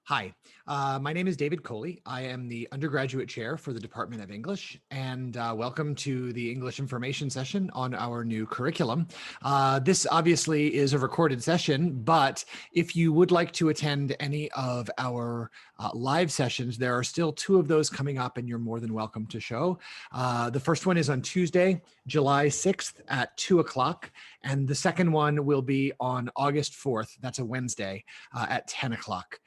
Hi, my name is David Coley. I am the undergraduate chair for the Department of English, and welcome to the English information session on our new curriculum. This obviously is a recorded session, but if you would like to attend any of our live sessions, there are still two of those coming up, and you're more than welcome to show. The first one is on Tuesday, July 6th at 2 o'clock, and the second one will be on August 4th. That's a Wednesday at 10 o'clock.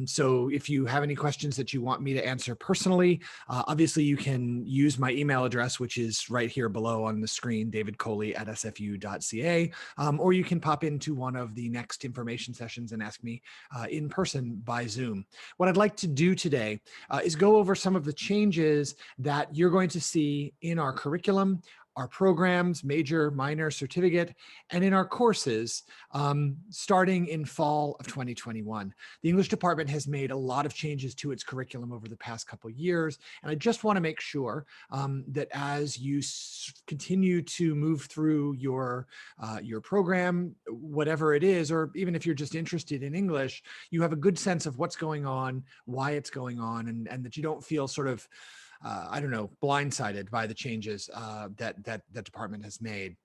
So if you have any questions that you want me to answer personally, obviously you can use my email address, which is right here below on the screen, davidcoley@sfu.ca, or you can pop into one of the next information sessions and ask me in person by Zoom. What I'd like to do today is go over some of the changes that you're going to see in our curriculum, our programs, major, minor, certificate, and in our courses starting in fall of 2021. The English department has made a lot of changes to its curriculum over the past couple of years, and I just want to make sure that as you continue to move through your program, whatever it is, or even if you're just interested in English, you have a good sense of what's going on, why it's going on, and that you don't feel sort of I don't know, blindsided by the changes that the department has made.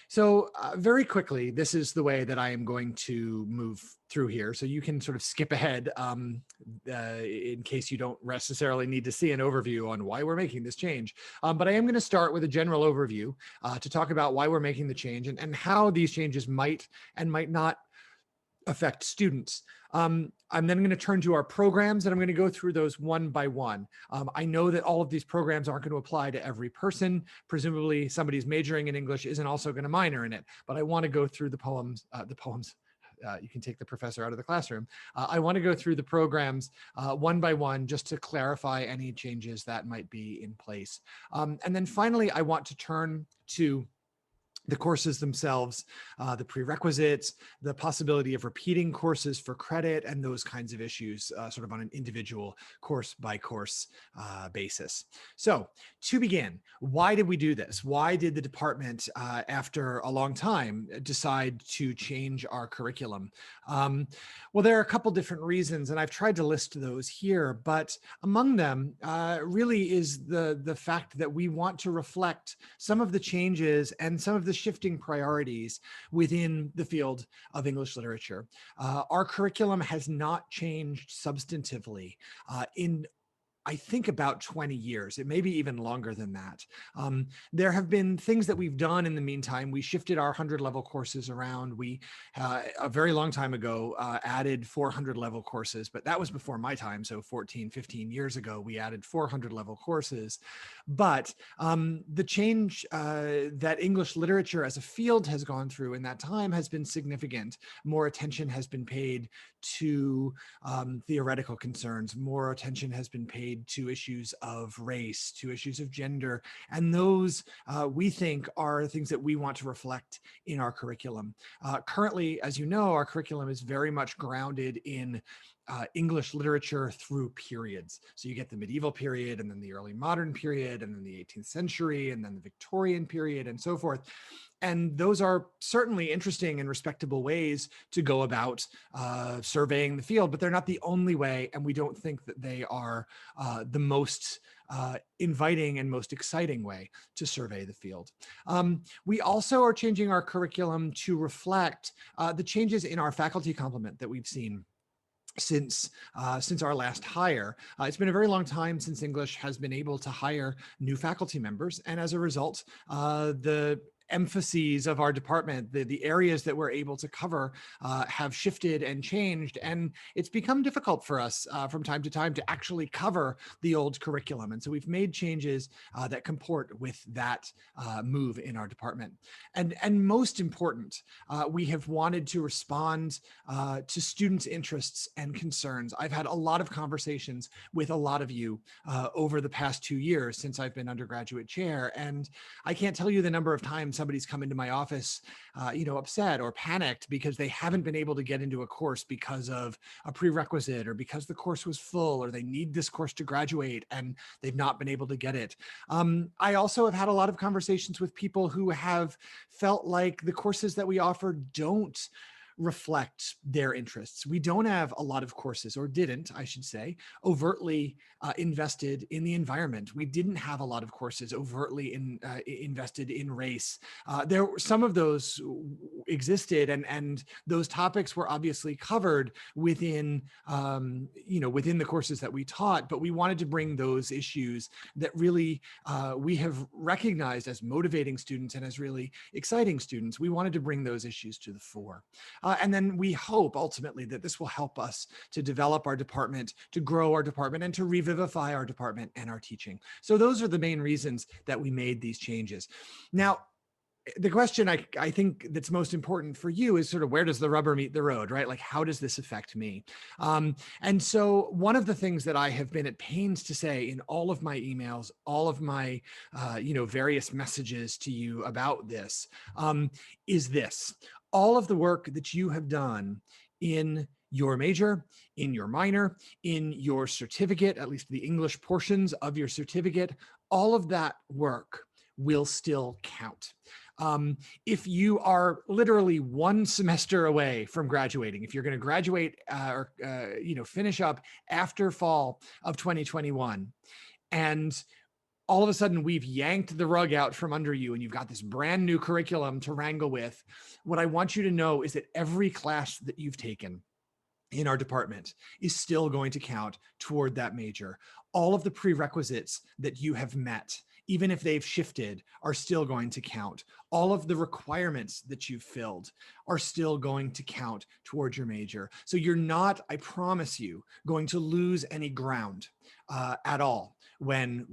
So very quickly, this is the way that I am going to move through here. So you can sort of skip ahead in case you don't necessarily need to see an overview on why we're making this change. But I am going to start with a general overview to talk about why we're making the change and how these changes might and might not affect students. I'm then going to turn to our programs, and I'm going to go through those one by one. I know that all of these programs aren't going to apply to every person. Presumably somebody's majoring in English isn't also going to minor in it, but I want to go through the poems. You can take the professor out of the classroom. I want to go through the programs one by one just to clarify any changes that might be in place. And then finally, I want to turn to the courses themselves, the prerequisites, the possibility of repeating courses for credit, and those kinds of issues sort of on an individual course by course basis. So to begin, why did we do this? Why did the department, after a long time, decide to change our curriculum? Well, there are a couple different reasons, and I've tried to list those here, but among them really is the fact that we want to reflect some of the changes and some of the shifting priorities within the field of English literature. Our curriculum has not changed substantively in I think about 20 years. It may be even longer than that. There have been things that we've done in the meantime. We shifted our 100 level courses around. We, a very long time ago, added 400 level courses, but that was before my time. So 14, 15 years ago, we added 400 level courses. But the change that English literature as a field has gone through in that time has been significant. More attention has been paid to theoretical concerns. More attention has been paid to issues of race, to issues of gender, and those we think are things that we want to reflect in our curriculum. Currently, as you know, our curriculum is very much grounded in English literature through periods. So you get the medieval period, and then the early modern period, and then the 18th century, and then the Victorian period, and so forth. And those are certainly interesting and respectable ways to go about surveying the field, but they're not the only way, and we don't think that they are the most inviting and most exciting way to survey the field. We also are changing our curriculum to reflect the changes in our faculty complement that we've seen since our last hire. It's been a very long time since English has been able to hire new faculty members, and as a result, the emphases of our department, the areas that we're able to cover have shifted and changed, and it's become difficult for us from time to time to actually cover the old curriculum. And so we've made changes that comport with that move in our department. And most important, we have wanted to respond to students' interests and concerns. I've had a lot of conversations with a lot of you over the past 2 years since I've been undergraduate chair, and I can't tell you the number of times somebody's come into my office, upset or panicked because they haven't been able to get into a course because of a prerequisite or because the course was full or they need this course to graduate and they've not been able to get it. I also have had a lot of conversations with people who have felt like the courses that we offer don't reflect their interests. We don't have a lot of courses, or didn't, I should say, overtly invested in the environment. We didn't have a lot of courses overtly invested in race. Some of those existed, and those topics were obviously covered within within the courses that we taught, but we wanted to bring those issues that really we have recognized as motivating students and as really exciting students. We wanted to bring those issues to the fore. And then we hope ultimately that this will help us to develop our department, to grow our department, and to revivify our department and our teaching. So those are the main reasons that we made these changes. Now, the question I think that's most important for you is sort of, where does the rubber meet the road, right? Like, how does this affect me? And so one of the things that I have been at pains to say in all of my emails, all of my, various messages to you about this, is this: all of the work that you have done in your major, in your minor, in your certificate, at least the English portions of your certificate, all of that work will still count. If you are literally one semester away from graduating, if you're going to graduate or finish up after fall of 2021, and all of a sudden we've yanked the rug out from under you and you've got this brand new curriculum to wrangle with, what I want you to know is that every class that you've taken in our department is still going to count toward that major. All of the prerequisites that you have met, even if they've shifted, are still going to count. All of the requirements that you've filled are still going to count towards your major. So you're not, I promise you, going to lose any ground at all when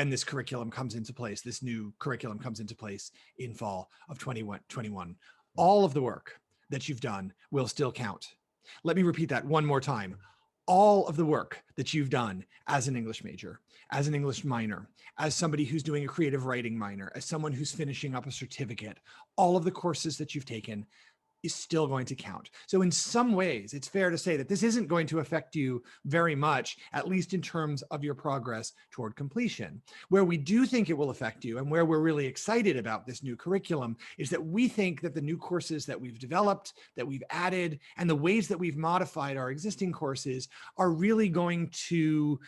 this curriculum comes into place, this new curriculum comes into place in fall of 2021. All of the work that you've done will still count. Let me repeat that one more time. All of the work that you've done as an English major, as an English minor, as somebody who's doing a creative writing minor, as someone who's finishing up a certificate, all of the courses that you've taken is still going to count. So in some ways, it's fair to say that this isn't going to affect you very much, at least in terms of your progress toward completion. Where we do think it will affect you, and where we're really excited about this new curriculum, is that we think that the new courses that we've developed, that we've added, and the ways that we've modified our existing courses are really going to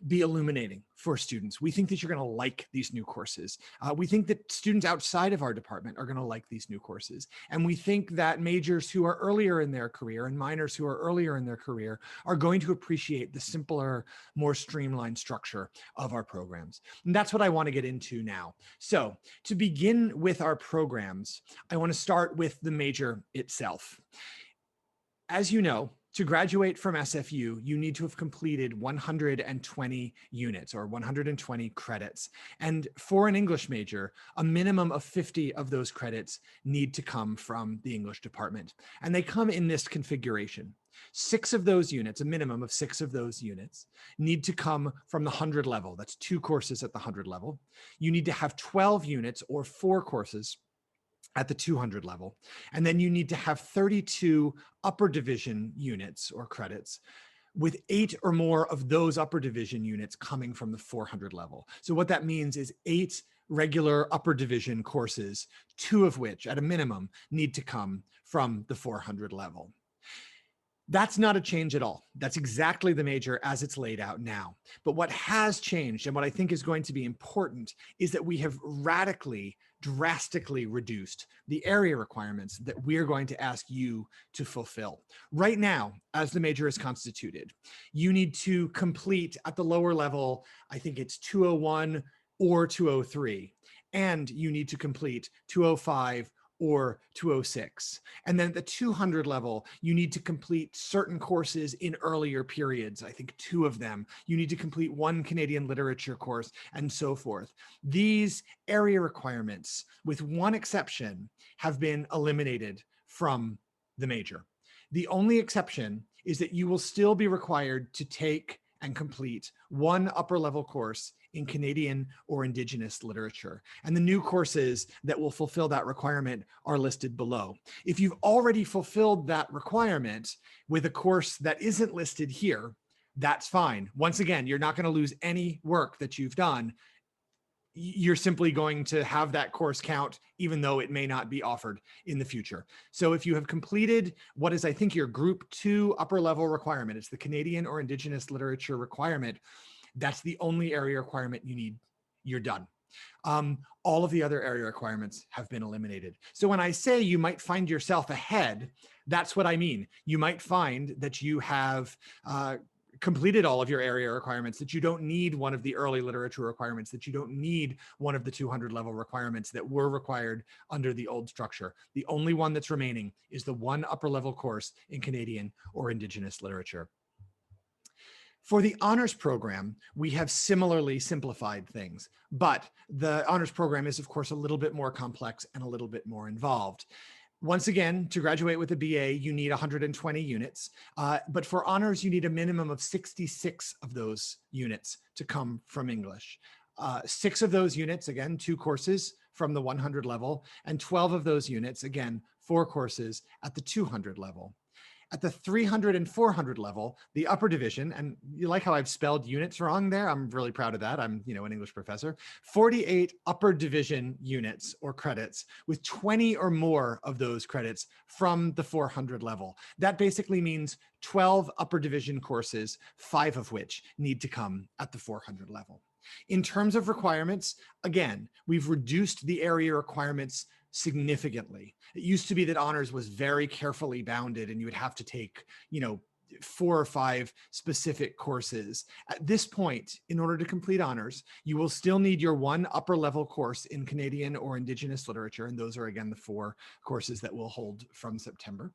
be illuminating for students. We think that you're going to like these new courses. We think that students outside of our department are going to like these new courses. And we think that majors who are earlier in their career and minors who are earlier in their career are going to appreciate the simpler, more streamlined structure of our programs. And that's what I want to get into now. So to begin with our programs, I want to start with the major itself. As you know, to graduate from SFU, you need to have completed 120 units or 120 credits. And for an English major, a minimum of 50 of those credits need to come from the English department. And they come in this configuration. 6 of those units, a minimum of 6 of those units, need to come from the 100 level. That's 2 courses at the 100 level. You need to have 12 units or 4 courses at the 200 level. And then you need to have 32 upper division units or credits, with 8 or more of those upper division units coming from the 400 level. So what that means is 8 regular upper division courses, 2 of which at a minimum need to come from the 400 level. That's not a change at all. That's exactly the major as it's laid out now. But what has changed, and what I think is going to be important, is that we have radically, drastically reduced the area requirements that we're going to ask you to fulfill. Right now, as the major is constituted, you need to complete at the lower level, I think it's 201 or 203, and you need to complete 205 or 206. And then at the 200 level, you need to complete certain courses in earlier periods. I think 2 of them. You need to complete 1 Canadian literature course and so forth. These area requirements, with one exception, have been eliminated from the major. The only exception is that you will still be required to take and complete 1 upper level course in Canadian or Indigenous literature. And the new courses that will fulfill that requirement are listed below. If you've already fulfilled that requirement with a course that isn't listed here, that's fine. Once again, you're not going to lose any work that you've done you're simply going to have that course count, even though it may not be offered in the future. So if you have completed what is, I think, your group 2 upper level requirement, it's the Canadian or Indigenous literature requirement, that's the only area requirement you need, you're done. All of the other area requirements have been eliminated. So when I say you might find yourself ahead, that's what I mean. You might find that you have completed all of your area requirements, that you don't need one of the early literature requirements, that you don't need one of the 200 level requirements that were required under the old structure. The only one that's remaining is the one upper level course in Canadian or Indigenous literature. For the honors program, we have similarly simplified things, but the honors program is, of course, a little bit more complex and a little bit more involved. Once again, to graduate with a BA, you need 120 units, but for honors, you need a minimum of 66 of those units to come from English. 6 of those units, again, 2 courses from the 100 level, and 12 of those units, again, 4 courses at the 200 level. At the 300 and 400 level, the upper division, and you like how I've spelled units wrong there? I'm really proud of that. I'm, an English professor. 48 upper division units or credits with 20 or more of those credits from the 400 level. That basically means 12 upper division courses, 5 of which need to come at the 400 level. In terms of requirements, again, we've reduced the area requirements significantly. It used to be that honors was very carefully bounded and you would have to take, 4 or 5 specific courses. At this point, in order to complete honors, you will still need your one upper level course in Canadian or Indigenous literature. And those are, again, the 4 courses that we'll hold from September.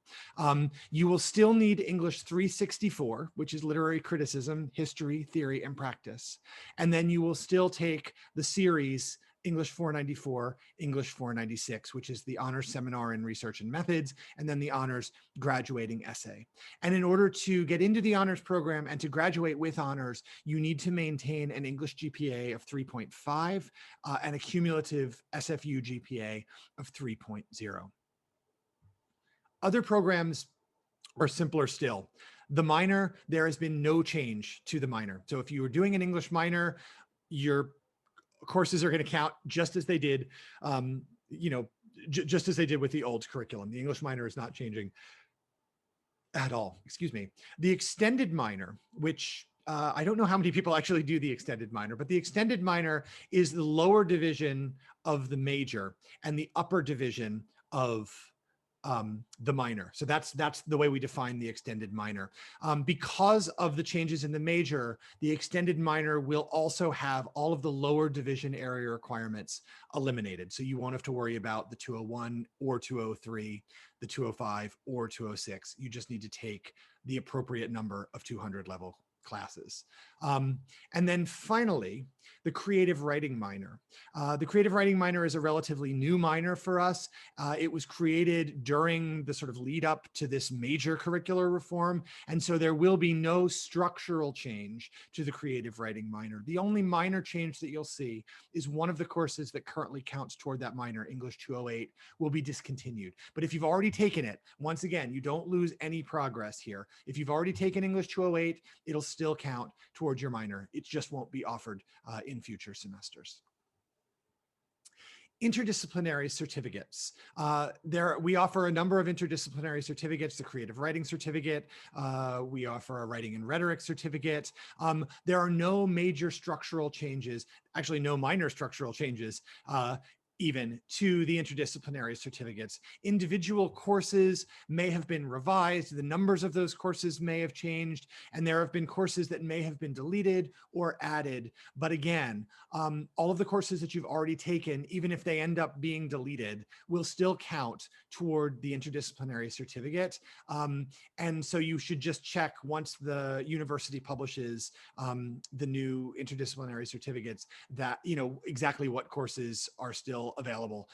You will still need English 364, which is literary criticism, history, theory, and practice. And then you will still take the series English 494, English 496, which is the honors seminar in research and methods, and then the honors graduating essay. And in order to get into the honors program and to graduate with honors, you need to maintain an English GPA of 3.5 and a cumulative SFU GPA of 3.0. Other programs are simpler still. The minor, there has been no change to the minor. So if you were doing an English minor, your courses are going to count just as they did, just as they did with the old curriculum. The English minor is not changing at all. Excuse me. The extended minor, which I don't know how many people actually do the extended minor, but the extended minor is the lower division of the major and the upper division of the minor. So that's the way we define the extended minor. Because of the changes in the major, the extended minor will also have all of the lower division area requirements eliminated. So you won't have to worry about the 201 or 203, the 205 or 206. You just need to take the appropriate number of 200 level classes. And then finally, the creative writing minor. The creative writing minor is a relatively new minor for us. It was created during the sort of lead up to this major curricular reform. And so there will be no structural change to the creative writing minor. The only minor change that you'll see is one of the courses that currently counts toward that minor, English 208, will be discontinued. But if you've already taken it, once again, you don't lose any progress here. If you've already taken English 208, it'll still count towards your minor. It just won't be offered in future semesters. Interdisciplinary certificates. We offer a number of interdisciplinary certificates, the creative writing certificate. We offer a writing and rhetoric certificate. There are no major structural changes, actually no minor structural changes even to the interdisciplinary certificates. Individual courses may have been revised, the numbers of those courses may have changed, and there have been courses that may have been deleted or added. But again, all of the courses that you've already taken, even if they end up being deleted, will still count toward the interdisciplinary certificate. And so you should just check once the university publishes the new interdisciplinary certificates that, exactly what courses are still still available.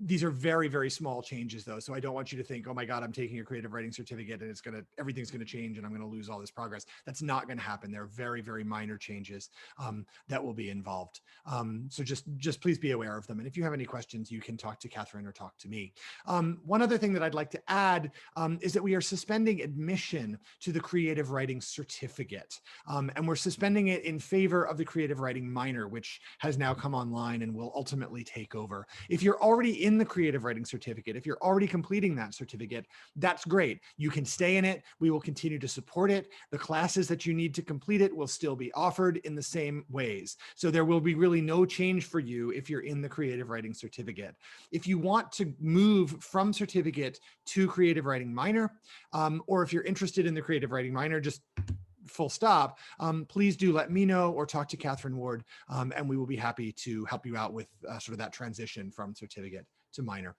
These are very, very small changes though. So I don't want you to think, oh my God, I'm taking a creative writing certificate and everything's going to change and I'm going to lose all this progress. That's not going to happen. There are very, very minor changes that will be involved. So just please be aware of them. And if you have any questions, you can talk to Catherine or talk to me. One other thing that I'd like to add is that we are suspending admission to the creative writing certificate. And we're suspending it in favor of the creative writing minor, which has now come online and will ultimately take over. If you're already in the creative writing certificate, if you're already completing that certificate, that's great. You can stay in it. We will continue to support it. The classes that you need to complete it will still be offered in the same ways. So there will be really no change for you if you're in the creative writing certificate. If you want to move from certificate to creative writing minor, or if you're interested in the creative writing minor, just full stop, please do let me know or talk to Catherine Ward, and we will be happy to help you out with sort of that transition from certificate to minor.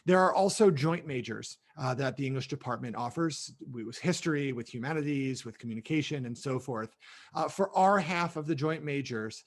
There are also joint majors that the English department offers with history, with humanities, with communication, and so forth. For our half of the joint majors,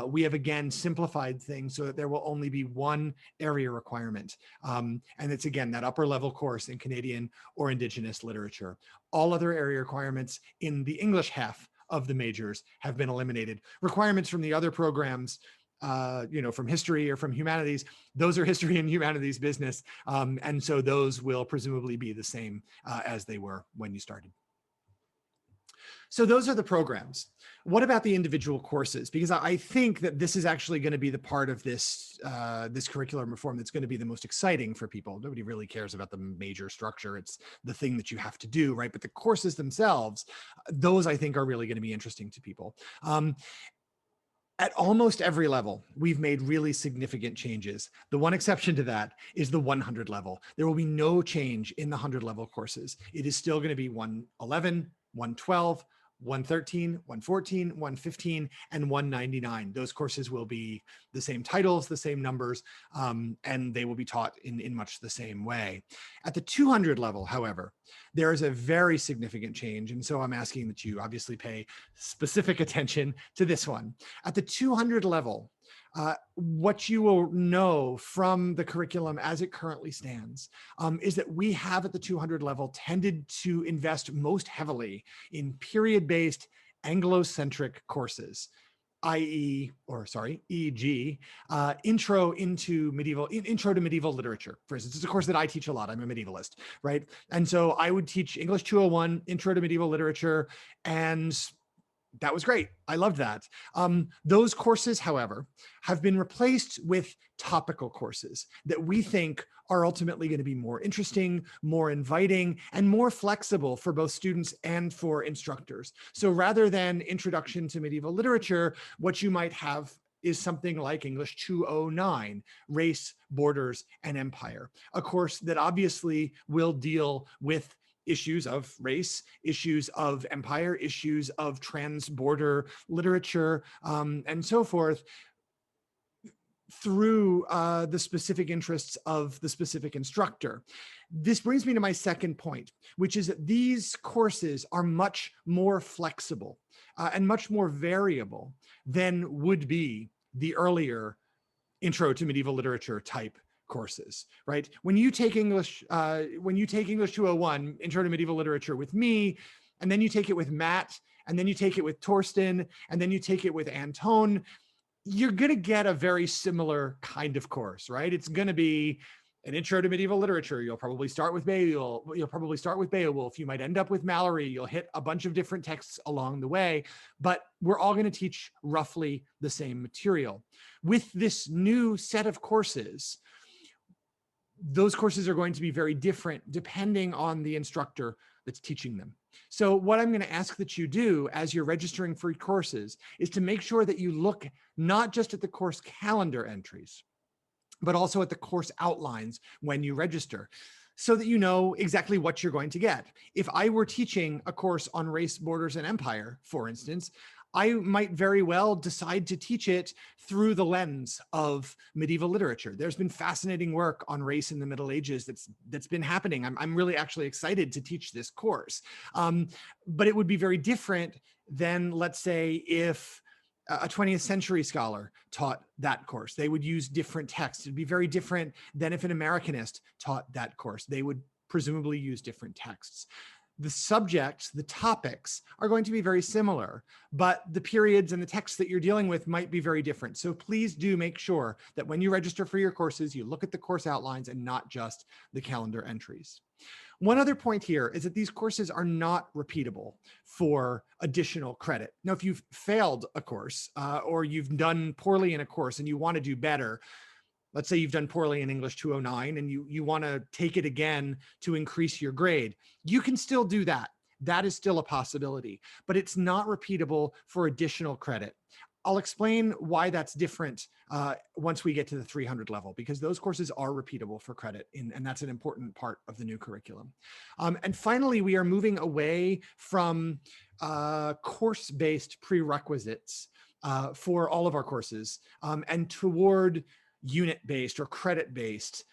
we have again simplified things so that there will only be one area requirement. And it's again, that upper level course in Canadian or Indigenous literature. All other area requirements in the English half of the majors have been eliminated. Requirements from the other programs, from history or from humanities, those are history and humanities business. And so those will presumably be the same as they were when you started. So those are the programs. What about the individual courses? Because I think that this is actually going to be the part of this, this curriculum reform that's going to be the most exciting for people. Nobody really cares about the major structure. It's the thing that you have to do, right? But the courses themselves, those I think are really going to be interesting to people. At almost every level, we've made really significant changes. The one exception to that is the 100 level. There will be no change in the 100 level courses. It is still going to be 111, 112, 113, 114, 115, and 199. Those courses will be the same titles, the same numbers, and they will be taught in much the same way. At the 200 level, however, there is a very significant change. And so I'm asking that you obviously pay specific attention to this one. At the 200 level, what you will know from the curriculum as it currently stands is that we have at the 200 level tended to invest most heavily in period-based Anglo-centric courses, e.g., intro to medieval literature. For instance, it's a course that I teach a lot. I'm a medievalist, right? And so I would teach English 201, Intro to Medieval Literature, and that was great. I loved that. Those courses, however, have been replaced with topical courses that we think are ultimately going to be more interesting, more inviting, and more flexible for both students and for instructors. So rather than Introduction to Medieval Literature, what you might have is something like English 209, Race, Borders, and Empire, a course that obviously will deal with issues of race, issues of empire, issues of trans-border literature, and so forth, through the specific interests of the specific instructor. This brings me to my second point, which is that these courses are much more flexible and much more variable than would be the earlier Intro to Medieval Literature type courses, right? When you take English 201, Intro to Medieval Literature with me, and then you take it with Matt, and then you take it with Torsten, and then you take it with Anton, you're going to get a very similar kind of course, right? It's going to be an Intro to Medieval Literature. You'll probably start with Beowulf. You might end up with Mallory. You'll hit a bunch of different texts along the way, but we're all going to teach roughly the same material. With this new set of courses, those courses are going to be very different depending on the instructor that's teaching them. So what I'm going to ask that you do as you're registering for courses is to make sure that you look not just at the course calendar entries, but also at the course outlines when you register, so that you know exactly what you're going to get. If I were teaching a course on race, borders, and empire, for instance, I might very well decide to teach it through the lens of medieval literature. There's been fascinating work on race in the Middle Ages that's been happening. I'm really actually excited to teach this course. But it would be very different than, let's say, if a 20th century scholar taught that course. They would use different texts. It'd be very different than if an Americanist taught that course. They would presumably use different texts. The subjects, the topics are going to be very similar, but the periods and the texts that you're dealing with might be very different. So please do make sure that when you register for your courses, you look at the course outlines and not just the calendar entries. One other point here is that these courses are not repeatable for additional credit. Now, if you've failed a course or you've done poorly in a course and you want to do better, let's say you've done poorly in English 209 and you want to take it again to increase your grade, you can still do that. That is still a possibility, but it's not repeatable for additional credit. I'll explain why that's different once we get to the 300 level, because those courses are repeatable for credit, and that's an important part of the new curriculum. And finally, we are moving away from course-based prerequisites for all of our courses and toward unit-based or credit-based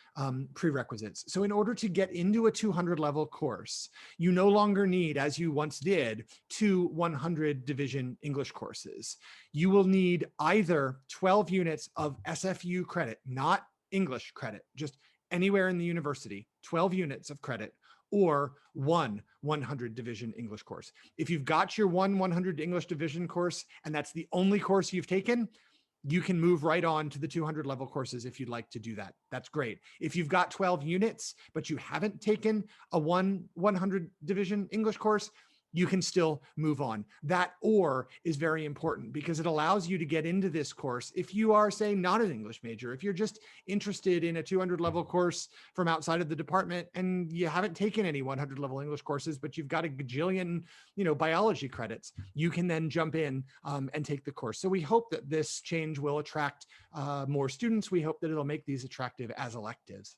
prerequisites. So in order to get into a 200 level course, you no longer need, as you once did, 2 100 division English courses. You will need either 12 units of SFU credit, not English credit, just anywhere in the university, 12 units of credit, or 1 100 division English course. If you've got your 1 100 English division course and that's the only course you've taken, you can move right on to the 200 level courses if you'd like to do that. That's great. If you've got 12 units, but you haven't taken a 100 division English course, you can still move on. That "or" is very important because it allows you to get into this course if you are, say, not an English major, if you're just interested in a 200 level course from outside of the department and you haven't taken any 100 level English courses, but you've got a gajillion, biology credits, you can then jump in and take the course. So we hope that this change will attract more students. We hope that it'll make these attractive as electives.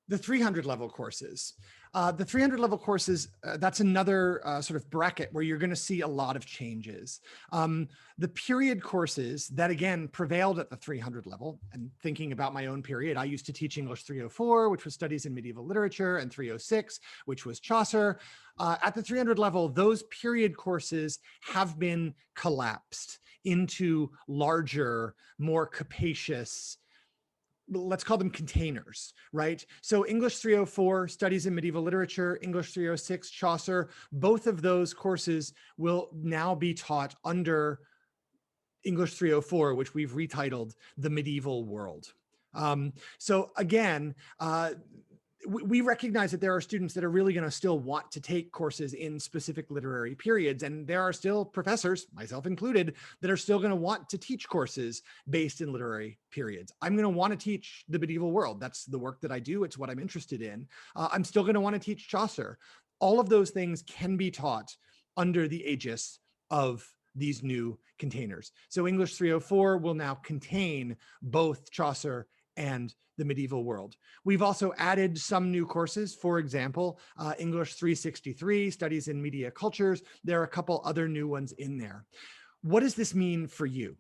The 300 level courses. The 300 level courses, that's another sort of bracket where you're going to see a lot of changes. The period courses that, again, prevailed at the 300 level, and thinking about my own period, I used to teach English 304, which was Studies in Medieval Literature, and 306, which was Chaucer. At the 300 level, those period courses have been collapsed into larger, more capacious, let's call them containers, right? So English 304, Studies in Medieval Literature, English 306, Chaucer, both of those courses will now be taught under English 304, which we've retitled The Medieval World. So again, we recognize that there are students that are really going to still want to take courses in specific literary periods. And there are still professors, myself included, that are still going to want to teach courses based in literary periods. I'm going to want to teach the medieval world. That's the work that I do. It's what I'm interested in. I'm still going to want to teach Chaucer. All of those things can be taught under the aegis of these new containers. So English 304 will now contain both Chaucer and the medieval world. We've also added some new courses. For example, English 363, Studies in Media Cultures. There are a couple other new ones in there. What does this mean for you?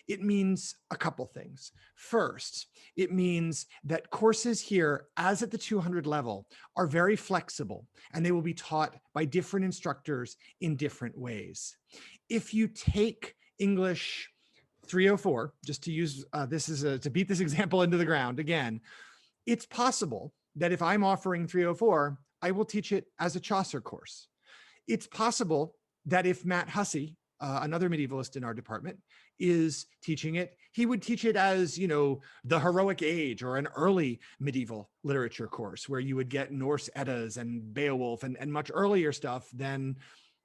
It means a couple things. First, it means that courses here, as at the 200 level, are very flexible and they will be taught by different instructors in different ways. If you take English 304, just to use this as to beat this example into the ground again, it's possible that if I'm offering 304, I will teach it as a Chaucer course. It's possible that if Matt Hussey, another medievalist in our department, is teaching it, he would teach it as, the Heroic Age or an early medieval literature course where you would get Norse Eddas and Beowulf and much earlier stuff than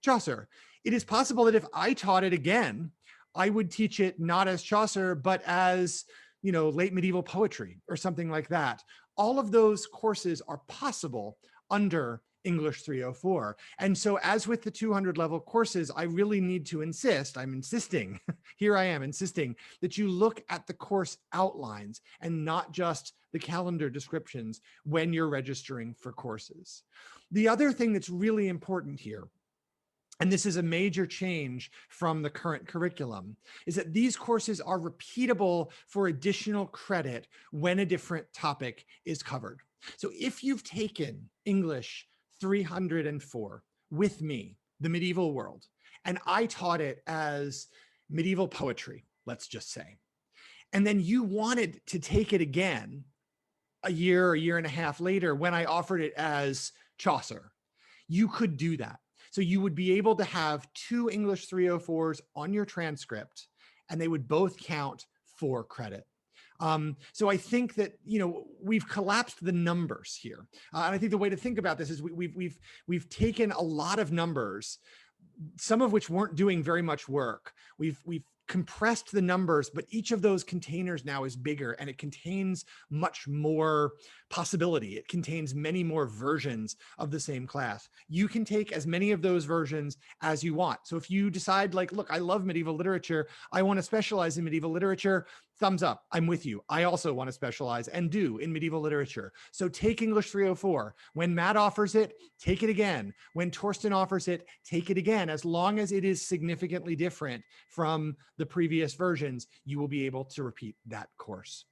Chaucer. It is possible that if I taught it again, I would teach it not as Chaucer, but as, late medieval poetry or something like that. All of those courses are possible under English 304. And so as with the 200 level courses, I really need to insist, I'm insisting, here I am insisting that you look at the course outlines and not just the calendar descriptions when you're registering for courses. The other thing that's really important here, and this is a major change from the current curriculum, is that these courses are repeatable for additional credit when a different topic is covered. So if you've taken English 304 with me, the medieval world, and I taught it as medieval poetry, let's just say, and then you wanted to take it again a year and a half later when I offered it as Chaucer, you could do that. So you would be able to have 2 English 304s on your transcript, and they would both count for credit. So I think that, you know, we've collapsed the numbers here. And I think the way to think about this is we've taken a lot of numbers, some of which weren't doing very much work. We've compressed the numbers, but each of those containers now is bigger and it contains much more possibility. It contains many more versions of the same class. You can take as many of those versions as you want. So if you decide like, look, I love medieval literature, I want to specialize in medieval literature, thumbs up, I'm with you. I also want to specialize and do in medieval literature. So take English 304. When Matt offers it, take it again. When Torsten offers it, take it again. As long as it is significantly different from the previous versions, you will be able to repeat that course.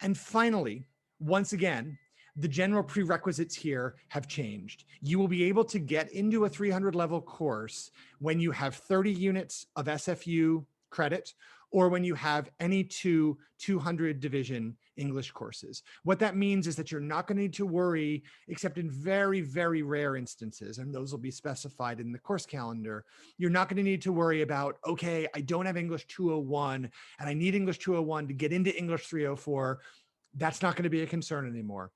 And finally, once again, the general prerequisites here have changed. You will be able to get into a 300 level course when you have 30 units of SFU credit, or when you have any 2 200 division English courses. What that means is that you're not going to need to worry, except in very, very rare instances, and those will be specified in the course calendar. You're not going to need to worry about, okay, I don't have English 201 and I need English 201 to get into English 304. That's not going to be a concern anymore.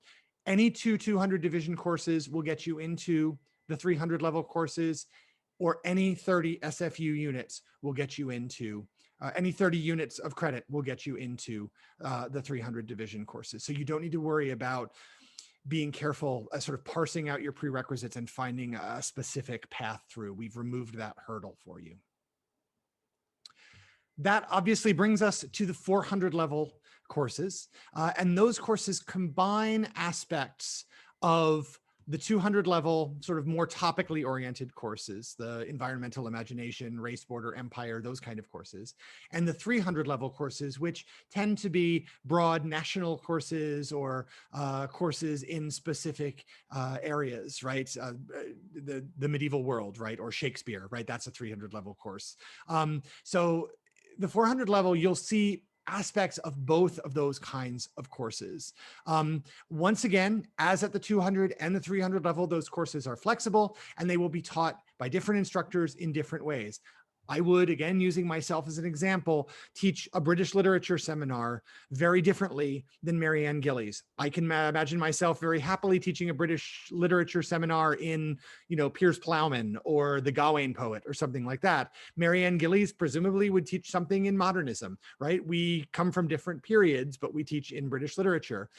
Any 2 200 division courses will get you into the 300 level courses, or any 30 SFU units will get you into any 30 units of credit will get you into the 300 division courses. So you don't need to worry about being careful, sort of parsing out your prerequisites and finding a specific path through. We've removed that hurdle for you. That obviously brings us to the 400 level courses. And those courses combine aspects of the 200 level, sort of more topically oriented courses, the environmental imagination, race, border, empire, those kind of courses, and the 300 level courses, which tend to be broad national courses or courses in specific areas, right? The medieval world, right? Or Shakespeare, right? That's a 300 level course. So the 400 level, you'll see aspects of both of those kinds of courses. Once again, as at the 200 and the 300 level, those courses are flexible and they will be taught by different instructors in different ways. I would, again, using myself as an example, teach a British literature seminar very differently than Marianne Gillies. I can imagine myself very happily teaching a British literature seminar in, you know, Piers Plowman or the Gawain poet or something like that. Marianne Gillies presumably would teach something in modernism, right? We come from different periods, but we teach in British literature.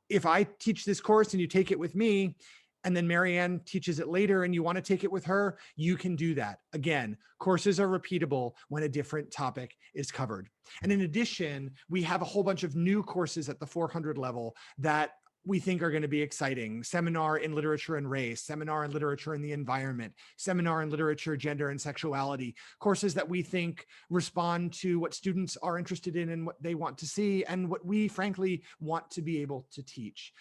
If I teach this course and you take it with me, and then Marianne teaches it later and you want to take it with her, you can do that. Again, courses are repeatable when a different topic is covered. And in addition, we have a whole bunch of new courses at the 400 level that we think are going to be exciting. Seminar in literature and race, seminar in literature and the environment, seminar in literature, gender and sexuality, courses that we think respond to what students are interested in and what they want to see and what we frankly want to be able to teach.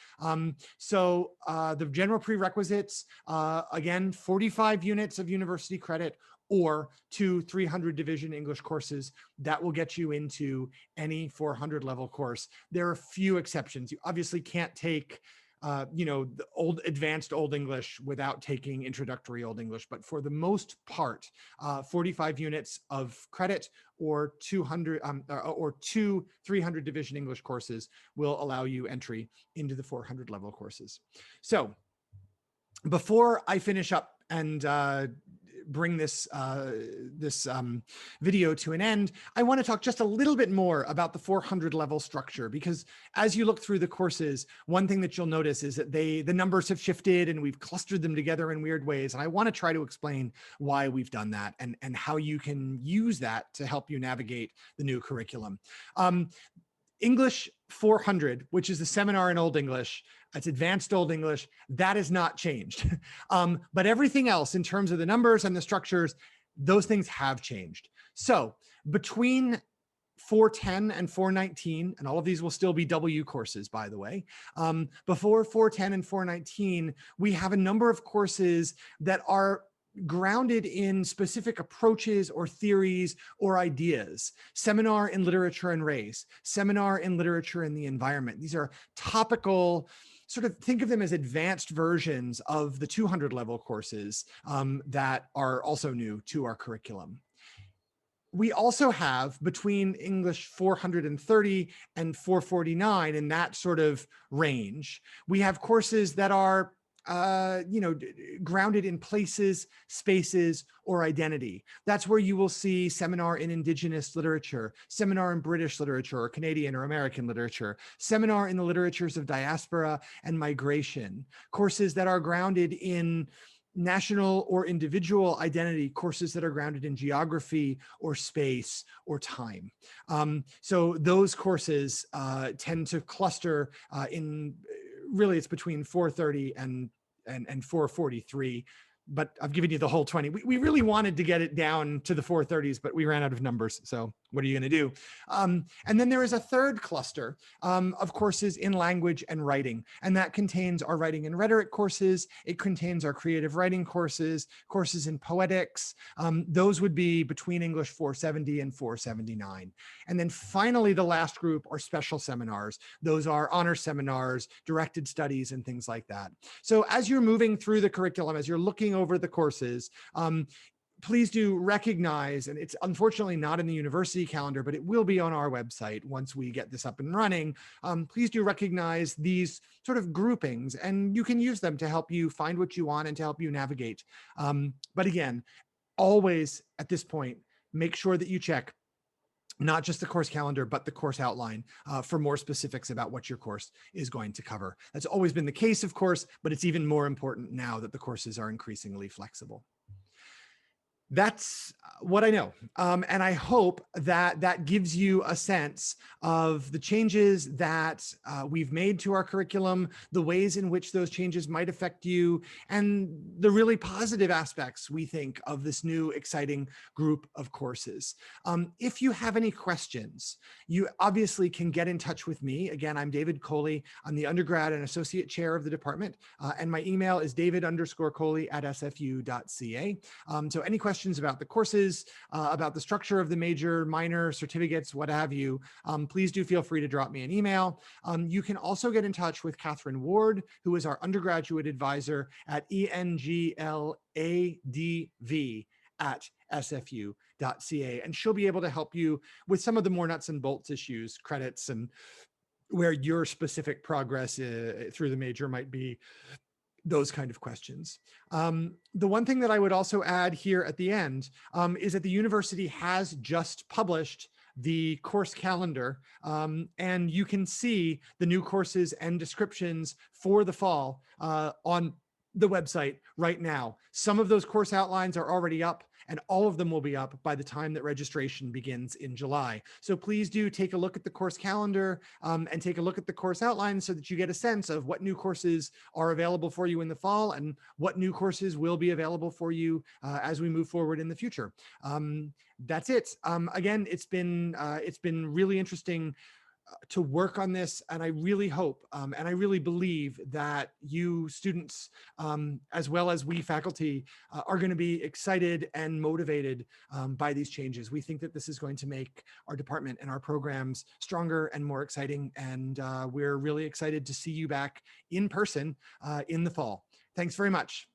So the general prerequisites, again, 45 units of university credit or 2 300 division English courses that will get you into any 400 level course. There are a few exceptions. You obviously can't take, you know, the advanced Old English without taking introductory Old English, but for the most part, 45 units of credit or 200 or 2 300 division English courses will allow you entry into the 400 level courses. So before I finish up and bring this video to an end, I want to talk just a little bit more about the 400 level structure, because as you look through the courses, one thing that you'll notice is that the numbers have shifted and we've clustered them together in weird ways. And I want to try to explain why we've done that and how you can use that to help you navigate the new curriculum. English 400, which is the seminar in Old English, it's advanced Old English, that has not changed. But everything else in terms of the numbers and the structures, those things have changed. So between 410 and 419, and all of these will still be W courses, by the way, before 410 and 419, we have a number of courses that are grounded in specific approaches or theories or ideas. Seminar in literature and race, seminar in literature and the environment. These are topical, sort of think of them as advanced versions of the 200 level courses that are also new to our curriculum. We also have between English 430 and 449, in that sort of range, we have courses that are grounded in places, spaces, or identity. That's where you will see seminar in Indigenous literature, seminar in British literature, or Canadian or American literature, seminar in the literatures of diaspora and migration, courses that are grounded in national or individual identity, courses that are grounded in geography or space or time. So those courses tend to cluster in, really it's between 430 and 443, but I've given you the whole 20. We really wanted to get it down to the 430s, but we ran out of numbers. So what are you going to do? And then there is a third cluster of courses in language and writing, and that contains our writing and rhetoric courses. It contains our creative writing courses, courses in poetics. Those would be between English 470 and 479. And then finally, the last group are special seminars. Those are honor seminars, directed studies, and things like that. So as you're moving through the curriculum, as you're looking over the courses, please do recognize, and it's unfortunately not in the university calendar, but it will be on our website once we get this up and running. Please do recognize these sort of groupings, and you can use them to help you find what you want and to help you navigate. But again, always at this point, make sure that you check not just the course calendar, but the course outline for more specifics about what your course is going to cover. That's always been the case, of course, but it's even more important now that the courses are increasingly flexible. That's what I know. And I hope that that gives you a sense of the changes that we've made to our curriculum, the ways in which those changes might affect you, and the really positive aspects, we think, of this new exciting group of courses. If you have any questions, you obviously can get in touch with me. Again, I'm David Coley. I'm the undergrad and associate chair of the department, and my email is david_coley@sfu.ca. So any questions about the courses, about the structure of the major, minor, certificates, what have you, please do feel free to drop me an email. You can also get in touch with Catherine Ward, who is our undergraduate advisor at engladv@sfu.ca, and she'll be able to help you with some of the more nuts and bolts issues, credits, and where your specific progress through the major might be, those kind of questions. The one thing that I would also add here at the end is that the university has just published the course calendar, and you can see the new courses and descriptions for the fall on the website right now. Some of those course outlines are already up, and all of them will be up by the time that registration begins in July. So please do take a look at the course calendar and take a look at the course outlines so that you get a sense of what new courses are available for you in the fall and what new courses will be available for you as we move forward in the future. That's it. Again, it's been really interesting to work on this, and I really hope and I really believe that you students, as well as we faculty, are going to be excited and motivated by these changes. We think that this is going to make our department and our programs stronger and more exciting, and we're really excited to see you back in person in the fall. Thanks very much.